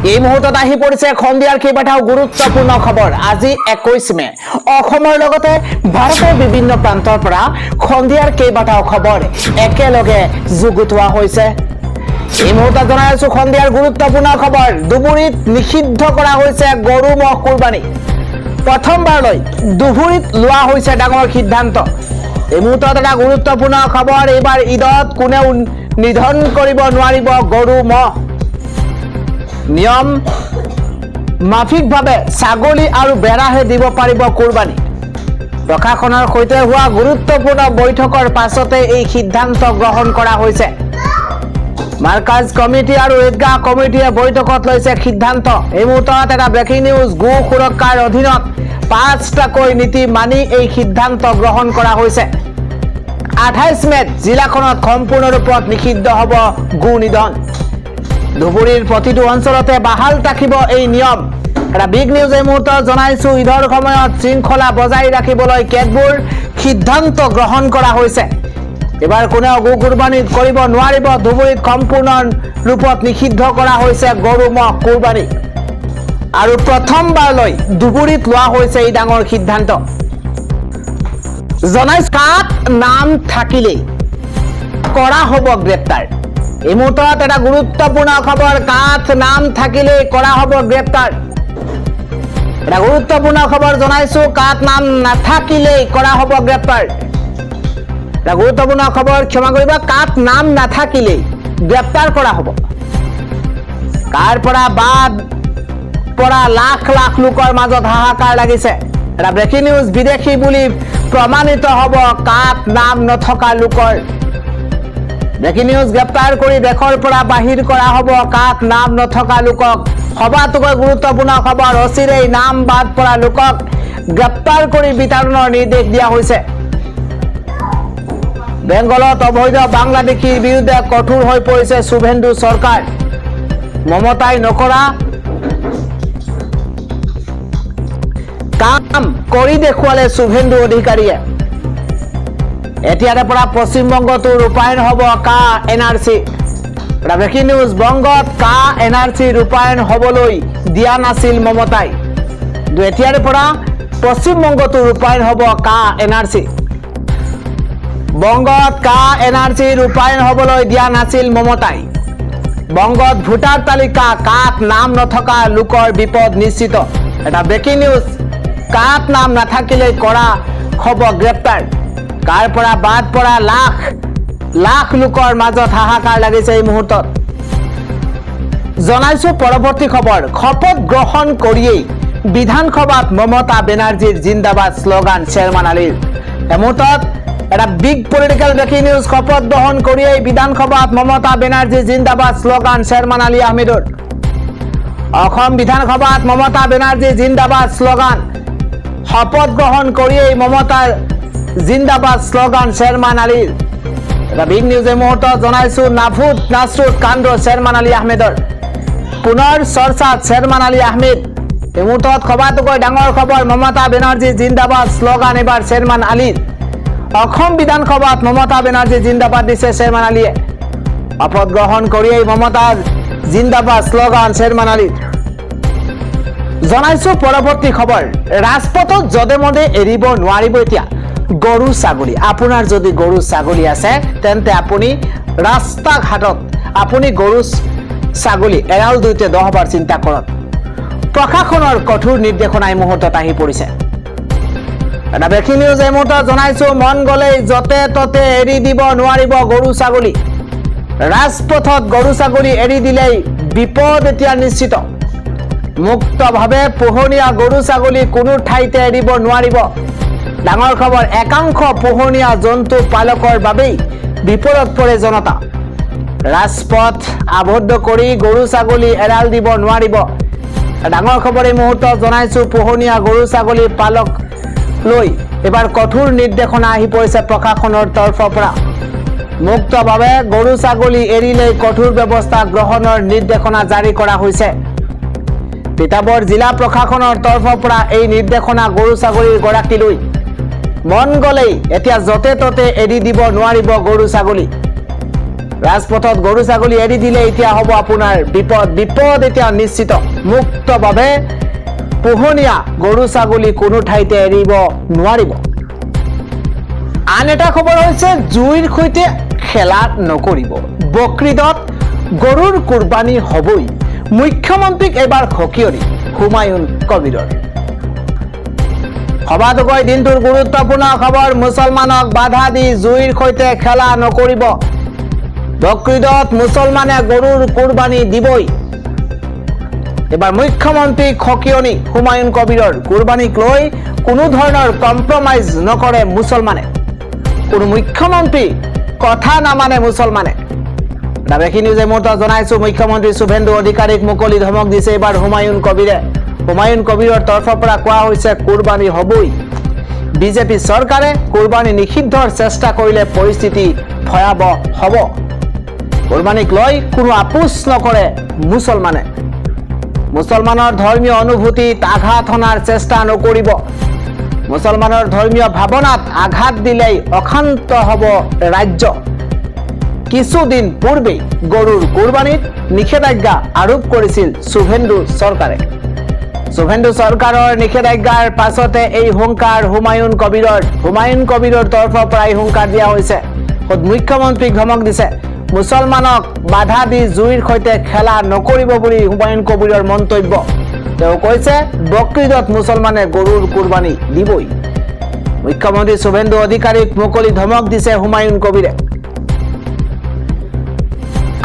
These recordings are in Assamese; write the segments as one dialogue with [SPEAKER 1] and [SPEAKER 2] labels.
[SPEAKER 1] এই মুহূৰ্তত আহি পৰিছে খন্দিয়াৰ কেইবাটাও গুৰুত্বপূৰ্ণ খবৰ। আজি 21 মে। অসমৰ লগতে ভাৰতৰ বিভিন্ন প্ৰান্তৰ পৰা খন্দিয়াৰ কেইবাটাও খবৰ একেলগে যুগুতোৱা হৈছে। এই মুহূৰ্তত জনাই আছো খন্দিয়াৰ গুৰুত্বপূৰ্ণ খবৰ। ধুবুৰীত নিষিদ্ধ কৰা হৈছে গৰু মহ কুৰবানী। প্ৰথমবাৰলৈ ধুবুৰীত লোৱা হৈছে ডাঙৰ সিদ্ধান্ত। এই মুহূৰ্তত এটা গুৰুত্বপূৰ্ণ খবৰ। এইবাৰ ঈদত কোনেও নিধন কৰিব নোৱাৰিব গৰু মহ। নিয়ম মাফিকভাৱে ছাগলী আৰু বেৰাহে দিব পাৰিব কুৰবানী। প্ৰশাসনৰ সৈতে হোৱা গুৰুত্বপূৰ্ণ বৈঠকৰ পাছতে এই সিদ্ধান্ত গ্ৰহণ কৰা হৈছে। মাৰ্কাজ কমিটি আৰু ঈদগাহ কমিটিয়ে বৈঠকত লৈছে সিদ্ধান্ত। এই মুহূৰ্তত এটা ব্ৰেকিং নিউজ। গো সুৰক্ষাৰ অধীনত 5টাকৈ নীতি মানি এই সিদ্ধান্ত গ্ৰহণ কৰা হৈছে। 28 মেত জিলাখনত সম্পূৰ্ণ ৰূপত নিষিদ্ধ হ'ব গো নিধন। ধুবুৰীৰ প্ৰতিটো অঞ্চলতে বাহাল থাকিব এই নিয়ম। এটা বিগ নিউজ এই মুহূৰ্তত জনাইছো। ঈদৰ সময়ত শৃংখলা বজাই ৰাখিবলৈ কেতবোৰ সিদ্ধান্ত গ্ৰহণ কৰা হৈছে। এবাৰ কোনেও গো কুৰবানী কৰিব নোৱাৰিব। ধুবুৰীত সম্পূৰ্ণ ৰূপত নিষিদ্ধ কৰা হৈছে গৰু মহ কুৰবানী। আৰু প্ৰথমবাৰলৈ ধুবুৰীত লোৱা হৈছে এই ডাঙৰ সিদ্ধান্ত। জনাইছো কাত নাম থাকিলেই কৰা হ'ব গ্ৰেপ্তাৰ। এই মুহূৰ্তত এটা গুৰুত্বপূৰ্ণ খবৰ। কাত নাম থাকিলেই কৰা হ'ব গ্ৰেপ্তাৰ। এটা গুৰুত্বপূৰ্ণ খবৰ জনাইছো। কাত নাম নাথাকিলেই কৰা হ'ব গ্ৰেপ্তাৰ। এটা গুৰুত্বপূৰ্ণ খবৰ। ক্ষমা কৰিবা, কাত নাম নাথাকিলেই গ্ৰেপ্তাৰ কৰা হ'ব। কাৰ পৰা বাদ পৰা লাখ লাখ লোকৰ মাজত হাহাকাৰ লাগিছে। এটা ব্ৰেকিং নিউজ। বিদেশী বুলি প্ৰমাণিত হ'ব কাত নাম নথকা লোকৰ। Breaking news. গ্ৰেপ্তাৰ কৰি দেশৰ পৰা বাহিৰ কৰা হ'ব কাত নাম নথকা লোকক। সবাতোকৈ গুৰুত্বপূৰ্ণ খবৰ। অচিৰেই নাম বাদ পৰা লোকক গ্ৰেপ্তাৰ কৰি বিতৰণৰ নিৰ্দেশ দিয়া হৈছে। বেংগলত অবৈধ বাংলাদেশীৰ বিৰুদ্ধে কঠোৰ হৈ পৰিছে শুভেন্দু চৰকাৰ। মমতাই নকৰা কাম কৰি দেখুৱালে শুভেন্দু অধিকাৰীয়ে। এতিয়াৰে পৰা পশ্চিমবংগতো ৰূপায়ণ হ'ব কা NRC। Breaking news. বংগত কা NRC ৰূপায়ণ হ'বলৈ দিয়া নাছিল মমতাই। এতিয়াৰে পৰা পশ্চিমবংগতো ৰূপায়ণ হ'ব কা NRC। বংগত কা NRC ৰূপায়ণ হ'বলৈ দিয়া নাছিল মমতাই। বংগত ভোটাৰ তালিকা কাত নাম নথকা লোকৰ বিপদ নিশ্চিত। এটা ব্ৰেকিং নিউজ। কাত নাম নাথাকিলে কৰা হ'ব গ্ৰেপ্তাৰ। কাৰ পৰা বাদ পৰা লাখ লাখ লোকৰ মাজত হাহাকাৰ লাগিছে এই মুহূৰ্তত। জনাইছো পৰৱৰ্তী খবৰ। শপত গ্ৰহণ কৰিয়েই বিধানসভাত মমতা বেনাৰ্জীৰ জিন্দাবাদ শ্লোগান শ্বেৰমান আলীৰ। এই মুহূৰ্তত এটা বিগ পলিটিকেল ব্ৰেকিং নিউজ। শপত গ্ৰহণ কৰিয়েই বিধানসভাত মমতা বেনাৰ্জী জিন্দাবাদ শ্লোগান শ্বেৰমান আলী আহমেদৰ। অসম বিধানসভাত মমতা বেনাৰ্জী জিন্দাবাদ শ্লোগান। শপত গ্ৰহণ কৰিয়েই মমতাৰ জিন্দাবাদ শ্লোগান শ্বেৰমান আলীৰ। এটা বিগ নিউজ এই মুহূৰ্তত জনাইছো। নাফুত নাছৰুত কাণ্ড শ্বেৰমান আলী আহমেদৰ। পুনৰ চৰ্চাত শ্বেৰমান আলী আহমেদ। এই মুহূৰ্তত সবাতোকৈ ডাঙৰ খবৰ। মমতা বেনাৰ্জী জিন্দাবাদ শ্লোগান এবাৰ শ্বেৰমান আলীৰ। অসম বিধানসভাত মমতা বেনাৰ্জী জিন্দাবাদ দিছে শ্বেৰমান আলীয়ে। শপত গ্ৰহণ কৰিয়েই মমতাৰ জিন্দাবাদ শ্লোগান শ্বেৰমান আলীৰ। জনাইছো পৰৱৰ্তী খবৰ। ৰাজপথত যধে মধে এৰিব নোৱাৰিব এতিয়া গৰু ছাগলী। আপোনাৰ যদি গৰু ছাগলী আছে তেন্তে আপুনি ৰাস্তা ঘাটত আপুনি গৰু ছাগলী এৰাল দিওঁতে 10 বাৰ চিন্তা কৰক। প্ৰশাসনৰ কঠোৰ নিৰ্দেশনা এই মুহূৰ্তত আহি পৰিছে। এটা ব্ৰেকিং নিউজ এই মুহূৰ্তত জনাইছো। মন গ'লেই য'তে ত'তে এৰি দিব নোৱাৰিব গৰু ছাগলী। ৰাজপথত গৰু ছাগলী এৰি দিলেই বিপদ এতিয়া নিশ্চিত। মুক্তভাৱে পোহনীয়া গৰু ছাগলী কোনো ঠাইতে এৰিব নোৱাৰিব। ডাঙৰ খবৰ। একাংশ পোহনীয়া জন্তু পালকৰ বাবেই বিপদত পৰে জনতা। ৰাজপথ আবদ্ধ কৰি গৰু ছাগলী এৰাল দিব নোৱাৰিব। ডাঙৰ খবৰ এই মুহূৰ্তত জনাইছো। পোহনীয়া গৰু ছাগলী পালক লৈ এবাৰ কঠোৰ নিৰ্দেশনা আহি পৰিছে প্ৰশাসনৰ তৰফৰ পৰা। মুক্তভাৱে গৰু ছাগলী এৰিলেই কঠোৰ ব্যৱস্থা গ্ৰহণৰ নিৰ্দেশনা জাৰি কৰা হৈছে। তিতাবৰ জিলা প্ৰশাসনৰ তৰফৰ পৰা এই নিৰ্দেশনা গৰু ছাগলীৰ গৰাকীলৈ। মন গ'লেই এতিয়া য'তে ত'তে এৰি দিব নোৱাৰিব গৰু ছাগলী। ৰাজপথত গৰু ছাগলী এৰি দিলে এতিয়া হ'ব আপোনাৰ বিপদ এতিয়া নিশ্চিত মুক্তভাৱে পোহনীয়া গৰু ছাগলী কোনো ঠাইতে এৰিব নোৱাৰিব আন এটা খবৰ হৈছে জুইৰ সৈতে খেলা নকৰিব বকৰিদত গৰুৰ কুৰবানী হ'বই মুখ্যমন্ত্ৰীক এবাৰ খকিয়নি হুমায়ুন কবিৰৰ সবাতোকৈ দিনটোৰ গুৰুত্বপূৰ্ণ খবৰ মুছলমানক বাধা দি জুইৰ সৈতে খেলা নকৰিব বকৰিদত মুছলমানে গৰুৰ কুৰবানী দিবই এবাৰ মুখ্যমন্ত্ৰীক খকিয়নি হুমায়ুন কবিৰৰ কুৰবানীক লৈ কোনো ধৰণৰ কম্প্ৰমাইজ নকৰে মুছলমানে কোনো মুখ্যমন্ত্ৰী কথা নামানে মুছলমানে ব্ৰেকিং নিউজ মুহূৰ্তত জনাইছো মুখ্যমন্ত্ৰী শুভেন্দু অধিকাৰীক মুকলি ধমক দিছে এবাৰ হুমায়ুন কবিৰৰ তৰফৰ পৰা কোৱা হৈছে কুৰবানী হ'বই বিজেপি চৰকাৰে কুৰবানী নিষিদ্ধৰ চেষ্টা কৰিলে পৰিস্থিতি ভয়াৱহ হ'ব কুৰবানীক লৈ কোনো আপোচ নকৰে মুছলমানৰ ধৰ্মীয় অনুভূতিত আঘাত হনাৰ চেষ্টা নকৰিব মুছলমানৰ ধৰ্মীয় ভাৱনাত আঘাত দিলেই অশান্ত হ'ব ৰাজ্য কিছুদিন পূৰ্বে গৰুৰ কুৰবানীত নিষেধাজ্ঞা আৰোপ কৰিছিল শুভেন্দু চৰকাৰৰ নিষেধাজ্ঞাৰ পাছতে এই হুংকাৰ হুমায়ুন কবিৰৰ তৰফৰ পৰা এই হুংকাৰ দিয়া হৈছে মুখ্যমন্ত্ৰীক ধমক দিছে মুছলমানক বাধা দি জুইৰ সৈতে খেলা নকৰিব বুলি হুমায়ুন কবিৰৰ মন্তব্য তেওঁ কৈছে বকৰিদত মুছলমানে গৰুৰ কুৰবানী দিবই মুখ্যমন্ত্ৰী শুভেন্দু অধিকাৰীক মুকলি ধমক দিছে হুমায়ুন কবিৰে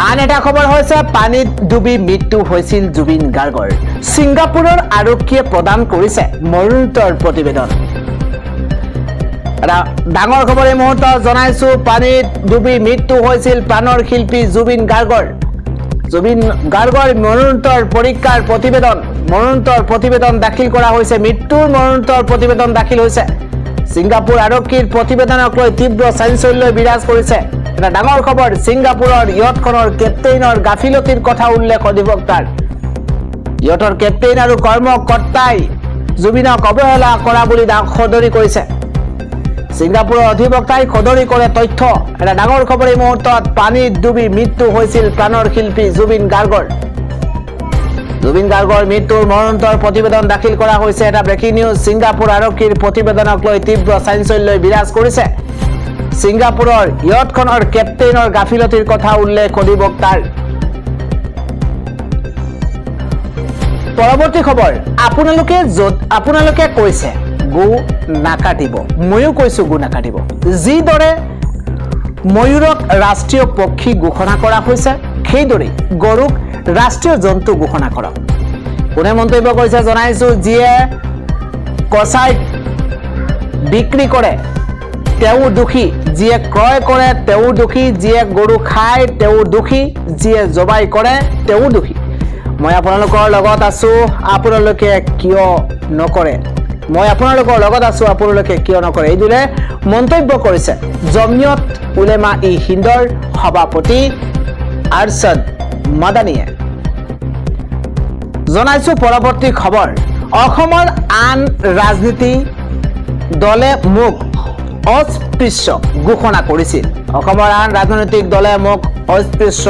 [SPEAKER 1] আন এটা খবৰ হৈছে পানীত ডুবি মৃত্যু হৈছিল জুবিন গাৰ্গৰ ছিংগাপুৰৰ আৰক্ষীয়ে প্ৰদান কৰিছে মৰণোত্তৰ প্ৰতিবেদন ডাঙৰ খবৰ এই মুহূৰ্তত জনাইছো পানীত ডুবি মৃত্যু হৈছিল প্ৰাণৰ শিল্পী জুবিন গাৰ্গৰ মৰণোত্তৰ পৰীক্ষাৰ প্ৰতিবেদন দাখিল কৰা হৈছে মৃত্যুৰ মৰণোত্তৰ প্ৰতিবেদন দাখিল হৈছে ছিংগাপুৰ আৰক্ষীৰ প্ৰতিবেদনক লৈ তীব্ৰ চাঞ্চল্য বিৰাজ কৰিছে এটা ডাঙৰ খবৰ ছিংগাপুৰৰ ইয়টখনৰ কেপ্টেইনৰ গাফিলতিৰ কথা উল্লেখ অধিবক্তাৰ ইয়টৰ কেপ্টেইন আৰু কৰ্মকৰ্তাই জুবিনক অৱহেলা কৰা বুলি সদৰি কৰিছে ছিংগাপুৰৰ অধিবক্তাই সদৰি কৰে তথ্য এটা ডাঙৰ খবৰ এই মুহূৰ্তত পানীত ডুবি মৃত্যু হৈছিল প্ৰাণৰ শিল্পী জুবিন গাৰ্গৰ মৃত্যুৰ মৰণোত্তৰ প্ৰতিবেদন দাখিল কৰা হৈছে এটা ব্ৰেকিং নিউজ ছিংগাপুৰ আৰক্ষীৰ প্ৰতিবেদনক লৈ তীব্ৰ চাঞ্চল্যই বিৰাজ কৰিছে ছিংগাপুৰৰ ইয়টখনৰ কেপ্টেইনৰ গাফিলতিৰ কথা উল্লেখ অধিবক্তাৰ পৰৱৰ্তী খবৰ আপোনালোকে কৈছে গো নাকাটিব ময়ো কৈছো গো নাকাটিব যিদৰে ময়ূৰক ৰাষ্ট্ৰীয় পক্ষী ঘোষণা কৰা হৈছে সেইদৰে গৰুক ৰাষ্ট্ৰীয় জন্তু ঘোষণা কৰক কোনে মন্তব্য কৰিছে জনাইছো যিয়ে কচাই বিক্ৰী কৰে তেওঁ দোষী যিয়ে ক্ৰয় কৰে তেওঁ দোষী যিয়ে গৰু খায় তেওঁ দোষী যিয়ে জবাই কৰে তেওঁ দোষী মই আপোনালোকৰ লগত আছো আপোনালোকে কিয় নকৰে এইদৰে মন্তব্য কৰিছে জমিয়ত উলেমা ই হিন্দৰ সভাপতি আৰছাদ মাদানীয়ে জনাইছো পৰৱৰ্তী খবৰ অসমৰ আন ৰাজনীতি দলে মোক অস্পৃশ্য ঘোষণা কৰিছিল অসমৰ আন ৰাজনৈতিক দলে মোক অস্পৃশ্য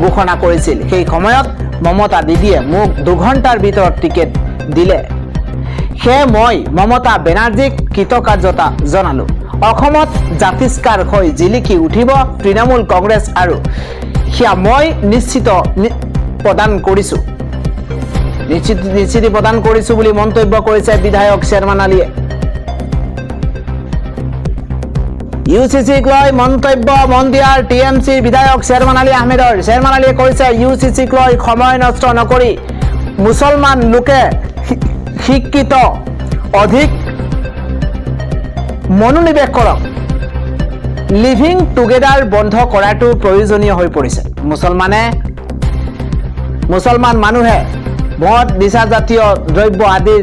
[SPEAKER 1] ঘোষণা কৰিছিল সেই সময়ত মমতা দিদিয়ে মোক 2 ঘণ্টাৰ ভিতৰত টিকেট দিলে সেয়ে মই মমতা বেনাৰ্জীক কৃতকাৰ্যতা জনালো অসমত জাতিষ্কাৰ হৈ জিলিকি উঠিব তৃণমূল কংগ্ৰেছ আৰু সেয়া মই নিশ্চিতি প্ৰদান কৰিছো বুলি মন্তব্য কৰিছে বিধায়ক শ্বেৰমান আলীয়ে ইউচিচিক লৈ মন্তব্য মন্দিয়াৰ টিএমচিৰ বিধায়ক শ্বেৰমান আলী আহমেদৰ শ্বেৰমান আলীয়ে কৈছে ইউচিচিক লৈ সময় নষ্ট নকৰি মুছলমান লোকে শিক্ষিত অধিক মনোনিৱেশ কৰক লিভিং টুগেডাৰ বন্ধ কৰাটো প্ৰয়োজনীয় হৈ পৰিছে মুছলমান মানুহে মদ নিচাজাতীয় দ্ৰব্য আদিৰ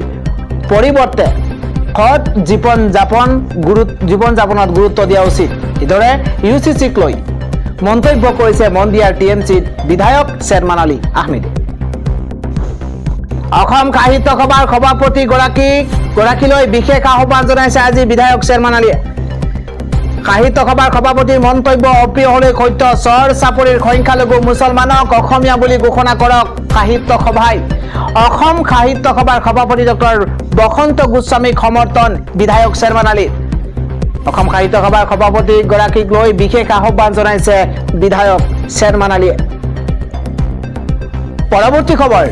[SPEAKER 1] পৰিৱৰ্তে সৎ জীৱন যাপনত গুৰুত্ব দিয়া উচিত ইদৰে ইউচিচিক লৈ মন্তব্য কৰিছে মন্দিয়াৰ টিএমচিৰ বিধায়ক শ্বেৰমান আলী আহমেদে অসম সাহিত্য সভাৰ সভাপতি গৰাকীলৈ বিশেষ আহ্বান জনাইছে আজি বিধায়ক শ্বেৰমান আলীয়ে সাহিত্য সভাৰ সভাপতিৰ মন্তব্য অপ্ৰিয় হলে সত্য চৰ চাপৰিৰ সংখ্যালঘু মুছলমানক অসমীয়া বুলি ঘোষণা কৰক সাহিত্য সভাই অসম সাহিত্য সভাৰ সভাপতি ডক্টৰ বসন্ত গোস্বামীক সমৰ্থন বিধায়ক চেয়াৰমেন আলী অসম সাহিত্য সভাৰ সভাপতি গৰাকীক লৈ বিশেষ আহ্বান জনাইছে বিধায়ক চেয়াৰমেন আলীয়ে পৰৱৰ্তী খবৰ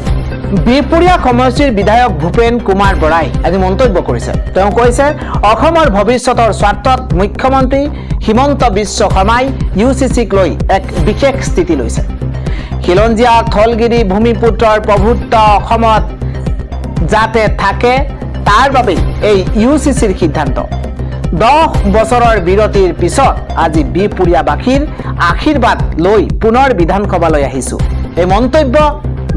[SPEAKER 1] বিপুৰীয়া সমষ্টিৰ বিধায়ক ভূপেন কুমাৰ বৰাই আজি মন্তব্য কৰিছে তেওঁ কৈছে অসমৰ ভৱিষ্যতৰ স্বাৰ্থত মুখ্যমন্ত্ৰী হিমন্ত বিশ্ব শৰ্মাই ইউচিচিক লৈ এক বিশেষ স্থিতি লৈছে খিলঞ্জীয়া থলগিৰি ভূমিপুত্ৰৰ প্ৰভুত্ব অসমত যাতে থাকে তাৰ বাবে এই ইউচিচিৰ সিদ্ধান্ত 10 বছৰৰ বিৰতিৰ পিছত আজি বিপুৰীয়াবাসীৰ আশীৰ্বাদ লৈ পুনৰ বিধানসভালৈ আহিছো এই মন্তব্য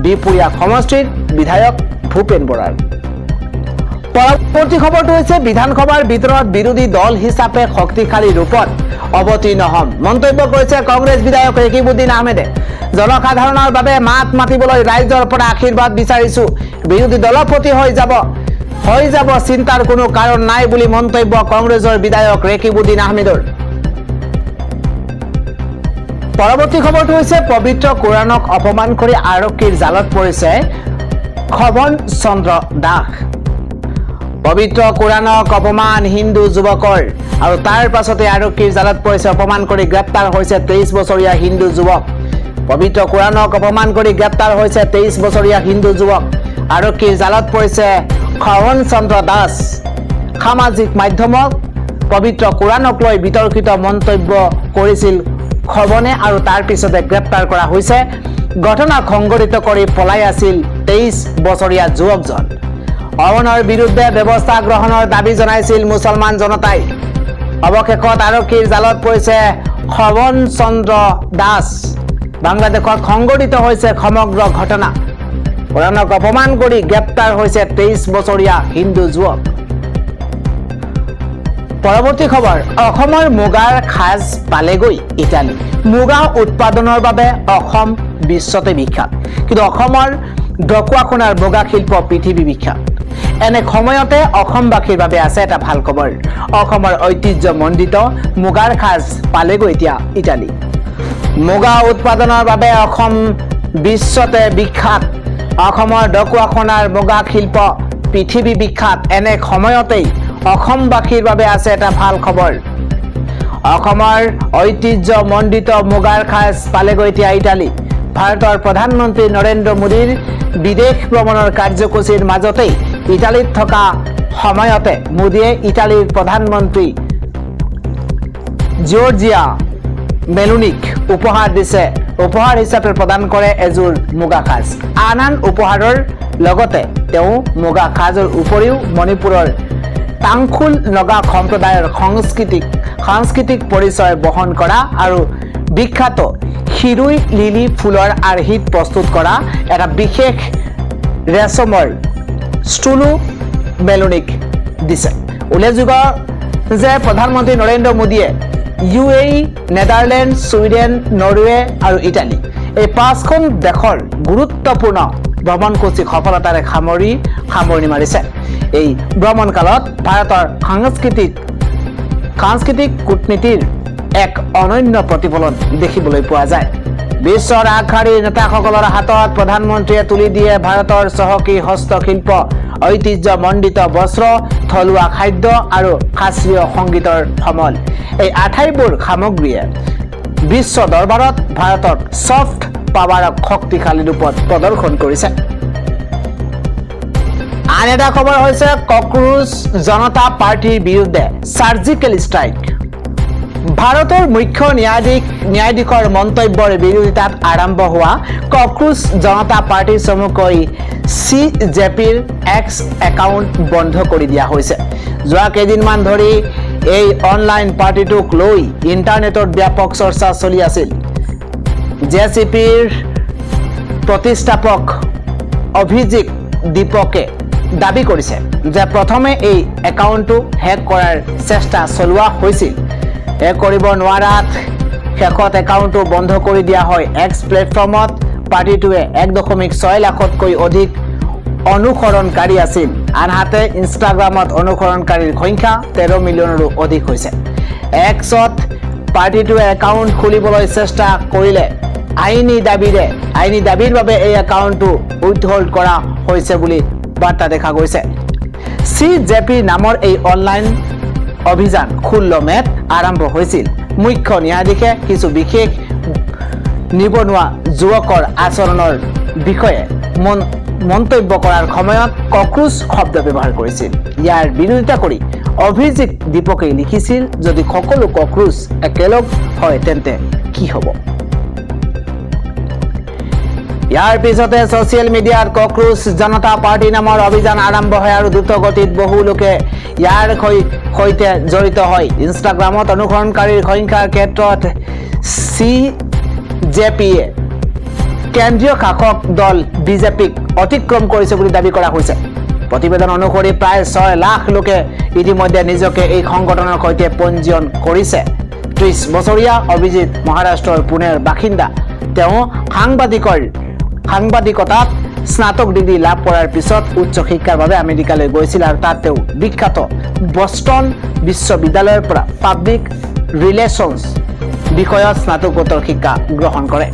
[SPEAKER 1] বিপুৰীয়া সমষ্টিৰ বিধায়ক ভূপেন বৰাৰ পৰৱৰ্তী খবৰটো হৈছে বিধানসভাৰ ভিতৰত বিৰোধী দল হিচাপে শক্তিশালী ৰূপত অৱতীৰ্ণ হম মন্তব্য কৰিছে কংগ্ৰেছ বিধায়ক ৰেকিবুদ্দিন আহমেদে জনসাধাৰণৰ বাবে মাত মাতিবলৈ ৰাইজৰ পৰা আশীৰ্বাদ বিচাৰিছো বিৰোধী দলৰ প্ৰতি হৈ যাব চিন্তাৰ কোনো কাৰণ নাই বুলি মন্তব্য কংগ্ৰেছৰ বিধায়ক ৰেকিবুদ্দিন আহমেদৰ পৰৱৰ্তী খবৰটো হৈছে পবিত্ৰ কোৰাণক অপমান কৰি আৰক্ষীৰ জালত পৰিছে খবন চন্দ্ৰ দাস পবিত্ৰ কোৰাণক অপমান হিন্দু যুৱকৰ আৰু তাৰ পাছতে আৰক্ষীৰ জালত পৰিছে অপমান কৰি গ্ৰেপ্তাৰ হৈছে 23 বছৰীয়া হিন্দু যুৱক পবিত্ৰ কোৰাণক অপমান কৰি গ্ৰেপ্তাৰ হৈছে 23 বছৰীয়া হিন্দু যুৱক আৰক্ষীৰ জালত পৰিছে খবন চন্দ্ৰ দাস সামাজিক মাধ্যমত পবিত্ৰ কোৰাণক লৈ বিতৰ্কিত মন্তব্য কৰিছিল খবনে আৰু তাৰ পিছতে গ্ৰেপ্তাৰ কৰা হৈছে ঘটনা সংঘটিত কৰি পলাই আছিল 23 বছৰীয়া যুৱকজন অৱনৰ বিৰুদ্ধে ব্যৱস্থা গ্ৰহণৰ দাবী জনাইছিল মুছলমান জনতাই অৱশেষত আৰক্ষীৰ জালত পৰিছে খবন চন্দ্ৰ দাস বাংলাদেশত সংঘটিত হৈছে সমগ্ৰ ঘটনা কোৰাণক অপমান কৰি গ্ৰেপ্তাৰ হৈছে 23 বছৰীয়া হিন্দু যুৱক পৰৱৰ্তী খবৰ অসমৰ মুগাৰ খাজ পালেগৈ ইটালী মুগা উৎপাদনৰ বাবে অসম বিশ্বতে বিখ্যাত কিন্তু অসমৰ ঢকুৱাখনাৰ মুগা শিল্প পৃথিৱী বিখ্যাত এনে সময়তে অসমবাসীৰ বাবে আছে এটা ভাল খবৰ অসমৰ ঐতিহ্যমণ্ডিত মুগাৰ খাজ পালেগৈ এতিয়া ইটালী মুগা উৎপাদনৰ বাবে অসম বিশ্বতে বিখ্যাত অসমৰ ঢকুৱাখনাৰ মুগা শিল্প পৃথিৱী বিখ্যাত এনে সময়তেই অসমবাসীৰ বাবে আছে এটা ভাল খবৰ অসমৰ ঐতিহ্যমণ্ডিত মুগাৰ খাজ পালেগৈ এতিয়া ইটালী ভাৰতৰ প্ৰধানমন্ত্ৰী নৰেন্দ্ৰ মোদীৰ বিদেশ ভ্ৰমণৰ কাৰ্যসূচীৰ মাজতেই ইটালীত থকা সময়তে মোদীয়ে ইটালীৰ প্ৰধানমন্ত্ৰী জৰ্জিয়া মেলোনিক উপহাৰ দিছে উপহাৰ হিচাপে প্ৰদান কৰে এযোৰ মুগা খাজ আন উপহাৰৰ লগতে তেওঁ মুগা খাজৰ উপৰিও মণিপুৰৰ তাংখুল নগা সম্প্ৰদায়ৰ সাংস্কৃতিক পৰিচয় বহন কৰা আৰু বিখ্যাত হিৰুই লিলি ফুলৰ আৰ্হিত প্ৰস্তুত কৰা এটা বিশেষ ৰেচমৰ ষ্টুলো মেলোনিক দিছে উল্লেখযোগ্য যে প্ৰধানমন্ত্ৰী নৰেন্দ্ৰ মোদীয়ে UAE নেদাৰলেণ্ড ছুইডেন নৰৱে আৰু ইটালী এই 5খন দেশৰ গুৰুত্বপূৰ্ণ ভ্ৰমণসূচী সফলতাৰে সামৰণি মাৰিছে এই ভ্ৰমণকালত ভাৰতৰ সাংস্কৃতিক কূটনীতিৰ এক অনন্য প্ৰতিফলন দেখিবলৈ পোৱা যায় বিশ্বৰ আগশাৰীৰ নেতাসকলৰ হাতত প্ৰধানমন্ত্ৰীয়ে তুলি দিয়ে ভাৰতৰ চহকী হস্তশিল্প ঐতিহ্যমণ্ডিত বস্ত্ৰ থলুৱা খাদ্য আৰু শাস্ত্ৰীয় সংগীতৰ সমল এই আটাইবোৰ সামগ্ৰীয়ে বিশ্ব দৰবাৰত ভাৰতৰ সফ্ট পাৱাৰক শক্তিশালী ৰূপত প্ৰদৰ্শন কৰিছে আন এটা খবৰ হৈছে কক্ৰোচ জনতা পাৰ্টিৰ বিৰুদ্ধে সাৰ্জিকেল ষ্ট্ৰাইক ভাৰতৰ মুখ্য ন্যায়াধীশৰ মন্তব্যৰ বিৰোধিতাত আৰম্ভ হোৱা কক্ৰোচ জনতা পাৰ্টিৰ চমুকৈ CJPৰ এক্স একাউণ্ট বন্ধ কৰি দিয়া হৈছে যোৱা কেইদিনমান ধৰি এই অনলাইন পাৰ্টিটোক লৈ ইণ্টাৰনেটত ব্যাপক চৰ্চা চলি আছিল JCPৰ প্ৰতিষ্ঠাপক অভিজিত দীপকে দাবী কৰিছে যে প্ৰথমে এই একাউণ্টটো হেক কৰাৰ চেষ্টা চলোৱা হৈছিল হেক কৰিব নোৱাৰাত শেষত একাউণ্টটো বন্ধ কৰি দিয়া হয় এক্স প্লেটফৰ্মত পাৰ্টিটোৱে 1.6 লাখতকৈ অধিক অনুসৰণকাৰী আছিল আনহাতে ইনষ্টাগ্ৰামত অনুসৰণকাৰীৰ সংখ্যা 13 মিলিয়নৰো অধিক হৈছে এক্সত পাৰ্টিটোৱে একাউণ্ট খুলিবলৈ চেষ্টা কৰিলে আইনী দাবীৰ বাবে এই একাউণ্টটো উইথহল্ড কৰা হৈছে বুলি বাৰ্তা দেখা গৈছে। CJP নামৰ এই অনলাইন অভিযান 16 মেত আৰম্ভ হৈছিল। মুখ্য ন্যায়াধীশে কিছু বিশেষ নিবনুৱা যুৱকৰ আচৰণৰ বিষয়ে মন্তব্য কৰাৰ সময়ত কক্ৰোচ শব্দ ব্যৱহাৰ কৰিছিল। ইয়াৰ বিৰোধিতা কৰি অভিজিত দীপকে লিখিছিল, যদি সকলো কক্ৰোচ একেলগ হয় তেন্তে কি হ'ব? ইয়াৰ পিছতে ছচিয়েল মিডিয়াত কক্ৰোচ জনতা পাৰ্টি নামৰ অভিযান আৰম্ভ হয় আৰু দ্ৰুত গতিত বহু লোকে ইয়াৰ সৈতে জড়িত হয়। ইনষ্টাগ্ৰামত অনুসৰণকাৰীৰ সংখ্যাৰ ক্ষেত্ৰত CJPয়ে কেন্দ্ৰীয় শাসক দল BJPক অতিক্ৰম কৰিছে বুলি দাবী কৰা হৈছে। প্ৰতিবেদন অনুসৰি প্ৰায় 6 লাখ লোকে ইতিমধ্যে নিজকে এই সংগঠনৰ সৈতে পঞ্জীয়ন কৰিছে। 30 বছৰীয়া অভিজিত মহাৰাষ্ট্ৰৰ পুনেৰ বাসিন্দা। তেওঁ সাংবাদিকতাত স্নাতক ডিগ্ৰী লাভ কৰাৰ পিছত উচ্চ শিক্ষাৰ বাবে আমেৰিকালৈ গৈছিল আৰু তাত তেওঁ বিখ্যাত বষ্টন বিশ্ববিদ্যালয়ৰ পৰা পাব্লিক ৰিলেশ্যনছ বিষয়ত স্নাতকোত্তৰ শিক্ষা গ্ৰহণ কৰে।